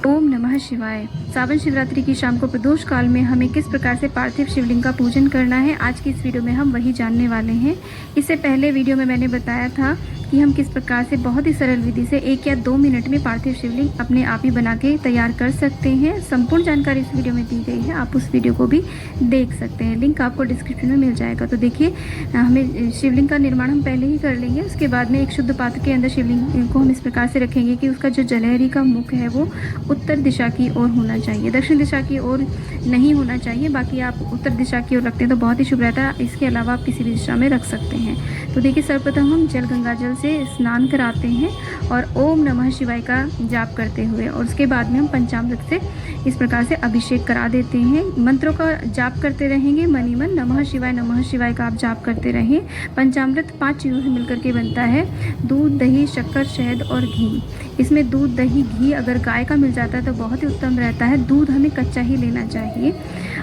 ओम नमः शिवाय। सावन शिवरात्रि की शाम को प्रदोष काल में हमें किस प्रकार से पार्थिव शिवलिंग का पूजन करना है, आज की इस वीडियो में हम वही जानने वाले हैं। इससे पहले वीडियो में मैंने बताया था कि हम किस प्रकार से बहुत ही सरल विधि से 1 या 2 मिनट में पार्थिव शिवलिंग अपने आप ही बना के तैयार कर सकते हैं। संपूर्ण जानकारी इस वीडियो में दी गई है, आप उस वीडियो को भी देख सकते हैं, लिंक आपको डिस्क्रिप्शन में मिल जाएगा। तो देखिए, हमें शिवलिंग का निर्माण हम पहले ही कर लेंगे। उसके बाद में एक शुद्ध पात्र के अंदर शिवलिंग को हम इस प्रकार से रखेंगे कि उसका जो जलहरी का मुख है वो उत्तर दिशा की ओर होना चाहिए, दक्षिण दिशा की ओर नहीं होना चाहिए। बाकी आप उत्तर दिशा की ओर रखते हैं तो बहुत ही शुभ रहता है। इसके अलावा आप किसी भी दिशा में रख सकते हैं। तो देखिए, सर्वप्रथम हम जल गंगा जल से स्नान कराते हैं और ओम नमः शिवाय का जाप करते हुए, और उसके बाद में हम पंचामृत से इस प्रकार से अभिषेक करा देते हैं। मंत्रों का जाप करते रहेंगे, मनी मन नमः शिवाय का आप जाप करते रहें। पंचामृत 5 चीज़ों से मिलकर के बनता है, दूध, दही, शक्कर, शहद और घी। इसमें दूध, दही, घी अगर गाय का मिल जाता है तो बहुत ही उत्तम रहता है। दूध हमें कच्चा ही लेना चाहिए।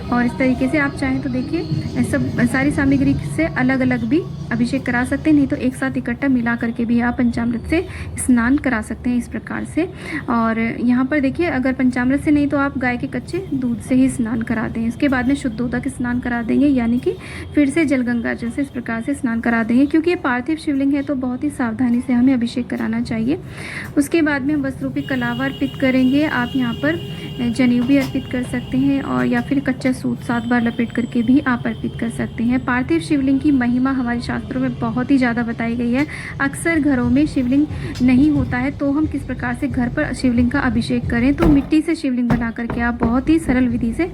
और इस तरीके से आप चाहें तो देखिए, सब सारी सामग्री से अलग अलग भी अभिषेक करा सकते हैं, नहीं तो एक साथ इकट्ठा मिला करके भी आप पंचामृत से स्नान करा सकते हैं इस प्रकार से। और यहाँ पर देखिए, अगर पंचामृत से नहीं तो आप गाय के कच्चे दूध से ही स्नान करा दें। इसके बाद में शुद्धोदक स्नान करा देंगे, यानी कि फिर से जल गंगा जल से इस प्रकार से स्नान करा देंगे। क्योंकि ये पार्थिव शिवलिंग है तो बहुत ही सावधानी से हमें अभिषेक कराना चाहिए। उसके बाद में हम वस्त्र रूपी कलावा अर्पित करेंगे। आप यहाँ पर जनेऊ भी अर्पित कर सकते हैं, और या फिर कच्चा सूत 7 बार लपेट करके भी आप अर्पित कर सकते हैं। पार्थिव शिवलिंग की महिमा हमारे शास्त्रों में बहुत ही ज़्यादा बताई गई है। अक्सर घरों में शिवलिंग नहीं होता है तो हम किस प्रकार से घर पर शिवलिंग का अभिषेक करें, तो मिट्टी से शिवलिंग बना करके आप बहुत ही सरल विधि से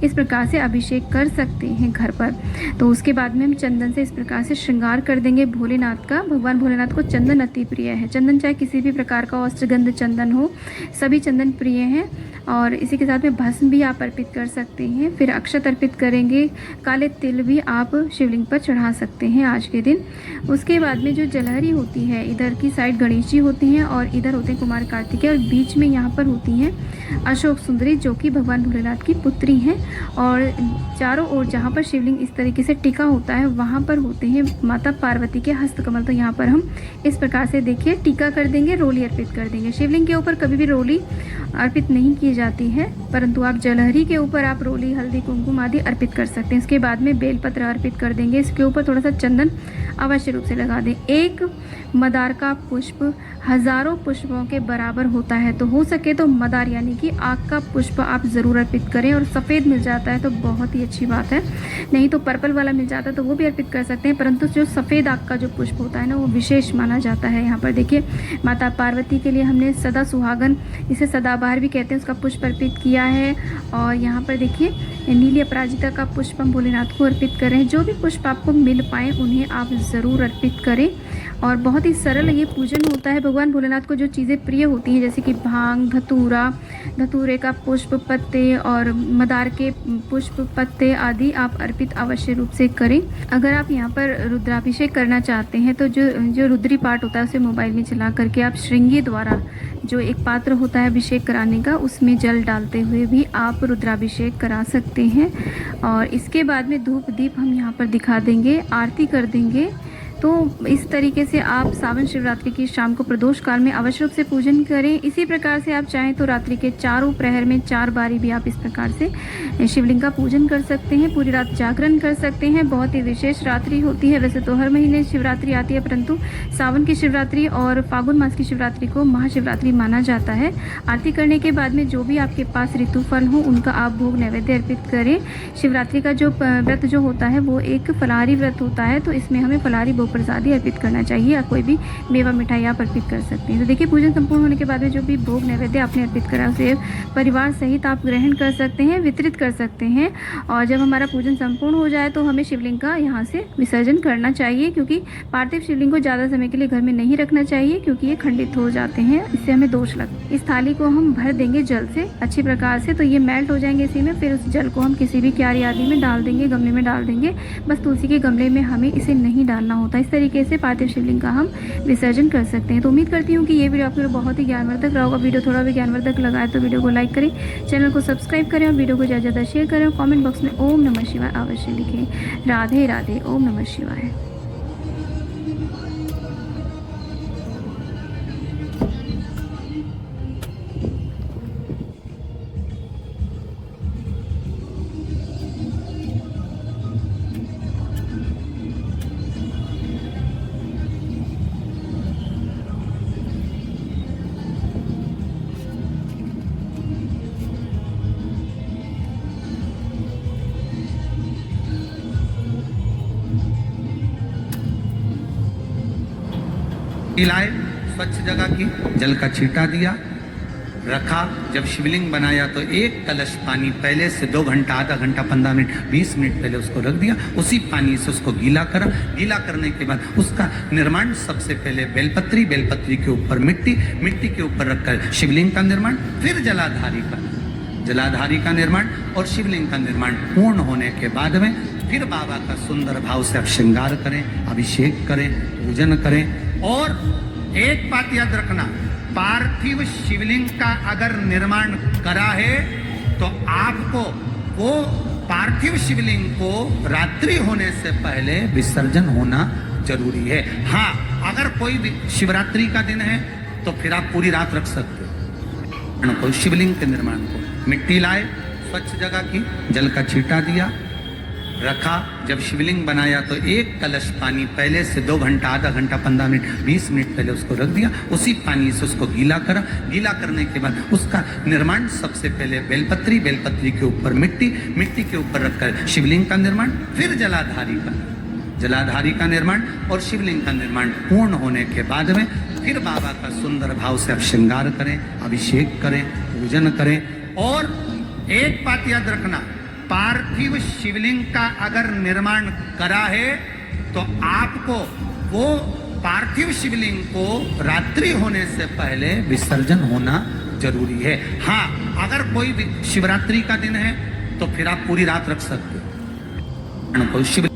इस प्रकार से अभिषेक कर सकते हैं घर पर। तो उसके बाद में हम चंदन से इस प्रकार से श्रृंगार कर देंगे भोलेनाथ का। भगवान भोलेनाथ को चंदन अति प्रिय है। चंदन चाहे किसी भी प्रकार का अष्टगंध चंदन हो, सभी चंदन प्रिय हैं। और इसी के साथ में भस्म भी आप अर्पित कर सकते हैं। फिर अक्षत अर्पित करेंगे, काले तिल भी आप शिवलिंग पर चढ़ा सकते हैं आज के दिन। उसके बाद में जो जलहरी होती है, इधर की साइड गणेश जी होते हैं और इधर होते हैं कुमार कार्तिकेय, और बीच में यहाँ पर होती हैं अशोक सुंदरी, जो कि भगवान भोलेनाथ की पुत्री हैं। और चारों ओर जहाँ पर शिवलिंग इस तरीके से टिका होता है वहाँ पर होते हैं माता पार्वती के हस्तकमल। तो यहाँ पर हम इस प्रकार से देखिए टीका कर देंगे, रोली अर्पित कर देंगे। शिवलिंग के ऊपर कभी भी रोली अर्पित नहीं की जाती है, परंतु आप जलहरी के ऊपर आप रोली, हल्दी, कुमकुम आदि अर्पित कर सकते हैं। इसके बाद में बेलपत्र अर्पित कर देंगे। इसके ऊपर थोड़ा सा चंदन अवश्य रूप से लगा दें। एक मदार का पुष्प हजारों पुष्पों के बराबर होता है, तो हो सके तो मदार यानी कि आग का पुष्प आप ज़रूर अर्पित करें। और सफ़ेद मिल जाता है तो बहुत ही अच्छी बात है, नहीं तो पर्पल वाला मिल जाता है तो वो भी अर्पित कर सकते हैं। परंतु जो सफ़ेद आग का जो पुष्प होता है ना, वो विशेष माना जाता है। यहाँ पर देखिए, माता पार्वती के लिए हमने सदा सुहागन, इसे सदाबहार भी कहते हैं, उसका पुष्प अर्पित किया है। और यहाँ पर देखिए, नीली अपराजिता का पुष्प हम भोलेनाथ को अर्पित करें। जो भी पुष्प आपको मिल पाए उन्हें आप ज़रूर अर्पित करें। और बहुत ही सरल ये पूजन होता है। भगवान भोलेनाथ को जो चीज़ें प्रिय होती हैं, जैसे कि भांग, धतूरा, धतूरे का पुष्प, पत्ते और मदार के पुष्प, पत्ते आदि आप अर्पित अवश्य रूप से करें। अगर आप यहाँ पर रुद्राभिषेक करना चाहते हैं तो जो रुद्री पाठ होता है उसे मोबाइल में चला करके आप श्रृंगी द्वारा, जो एक पात्र होता है अभिषेक कराने का, उसमें जल डालते हुए भी आप रुद्राभिषेक करा सकते हैं। और इसके बाद में धूप दीप हम यहाँ पर दिखा देंगे, आरती कर देंगे। तो इस तरीके से आप सावन शिवरात्रि की शाम को प्रदोष काल में अवश्य रूप से पूजन करें। इसी प्रकार से आप चाहें तो रात्रि के चारों प्रहर में 4 बारी भी आप इस प्रकार से शिवलिंग का पूजन कर सकते हैं। पूरी रात जागरण कर सकते हैं। बहुत ही विशेष रात्रि होती है। वैसे तो हर महीने शिवरात्रि आती है, परंतु सावन की शिवरात्रि और फागुन मास की शिवरात्रि को महाशिवरात्रि माना जाता है। आरती करने के बाद में जो भी आपके पास ऋतु फल हो उनका आप भोग नैवेद्य अर्पित करें। शिवरात्रि का जो व्रत जो होता है वो एक फलाहारी व्रत होता है, तो इसमें हमें फलाहारी भोग प्रसादी अर्पित करना चाहिए, या कोई भी मेवा मिठाई आप अर्पित कर सकते हैं। तो देखिए, पूजन संपूर्ण होने के बाद में जो भी भोग नैवेद्य आपने अर्पित करा उसे परिवार सहित आप ग्रहण कर सकते हैं, वितरित कर सकते हैं। और जब हमारा पूजन संपूर्ण हो जाए तो हमें शिवलिंग का यहाँ से विसर्जन करना चाहिए, क्योंकि पार्थिव शिवलिंग को ज़्यादा समय के लिए घर में नहीं रखना चाहिए, क्योंकि ये खंडित हो जाते हैं, इससे हमें दोष लगता है। इस थाली को हम भर देंगे जल से अच्छी प्रकार से, तो ये मेल्ट हो जाएंगे इसी में। फिर उस जल को हम किसी भी क्यारी आदि में डाल देंगे, गमले में डाल देंगे। बस तुलसी के गमले में हमें इसे नहीं डालना होता। इस तरीके से पार्थिव शिवलिंग का हम विसर्जन कर सकते हैं। तो उम्मीद करती हूँ कि ये वीडियो आपके लिए बहुत ही ज्ञानवर्धक रहा होगा। वीडियो थोड़ा भी ज्ञानवर्धक लगा है तो वीडियो को लाइक करें, चैनल को सब्सक्राइब करें और वीडियो को ज़्यादा शेयर करें। और कमेंट बॉक्स में ओम नमः शिवाय अवश्य लिखें। राधे राधे, ओम नमः शिवाय। लाए स्वच्छ जगह की, जल का छींटा दिया, रखा। जब शिवलिंग बनाया तो एक कलश पानी पहले से 2 घंटा, आधा घंटा, 15 मिनट, 20 मिनट पहले उसको रख दिया। उसी पानी से उसको गीला करा। गीला करने के बाद उसका निर्माण सबसे पहले बेलपत्री, बेलपत्री के ऊपर मिट्टी, मिट्टी के ऊपर रखकर शिवलिंग का निर्माण, फिर जलाधारी का निर्माण और शिवलिंग का निर्माण पूर्ण होने के बाद में फिर बाबा का सुंदर भाव से आप श्रृंगार करें, अभिषेक करें, पूजन करें। और एक बात याद रखना, पार्थिव शिवलिंग का अगर निर्माण करा है तो आपको वो पार्थिव शिवलिंग को रात्रि होने से पहले विसर्जन होना जरूरी है। हाँ, अगर कोई भी शिवरात्रि का दिन है तो फिर आप पूरी रात रख सकते हो। कोई शिवलिंग के निर्माण को मिट्टी लाए स्वच्छ जगह की, जल का छींटा दिया, रखा। जब शिवलिंग बनाया तो एक कलश पानी पहले से 2 घंटा, आधा घंटा, 15 मिनट, 20 मिनट पहले उसको रख दिया। उसी पानी से उसको गीला करा। गीला करने के बाद उसका निर्माण सबसे पहले बेलपत्री, बेलपत्री के ऊपर मिट्टी, मिट्टी के ऊपर रखकर शिवलिंग का निर्माण, फिर जलाधारी का निर्माण और शिवलिंग का निर्माण पूर्ण होने के बाद में फिर बाबा का सुंदर भाव से आप श्रृंगार करें, अभिषेक करें, पूजन करें। और एक बात याद रखना, पार्थिव शिवलिंग का अगर निर्माण करा है तो आपको वो पार्थिव शिवलिंग को रात्रि होने से पहले विसर्जन होना जरूरी है। हाँ, अगर कोई भी शिवरात्रि का दिन है तो फिर आप पूरी रात रख सकते हो। कोई शिव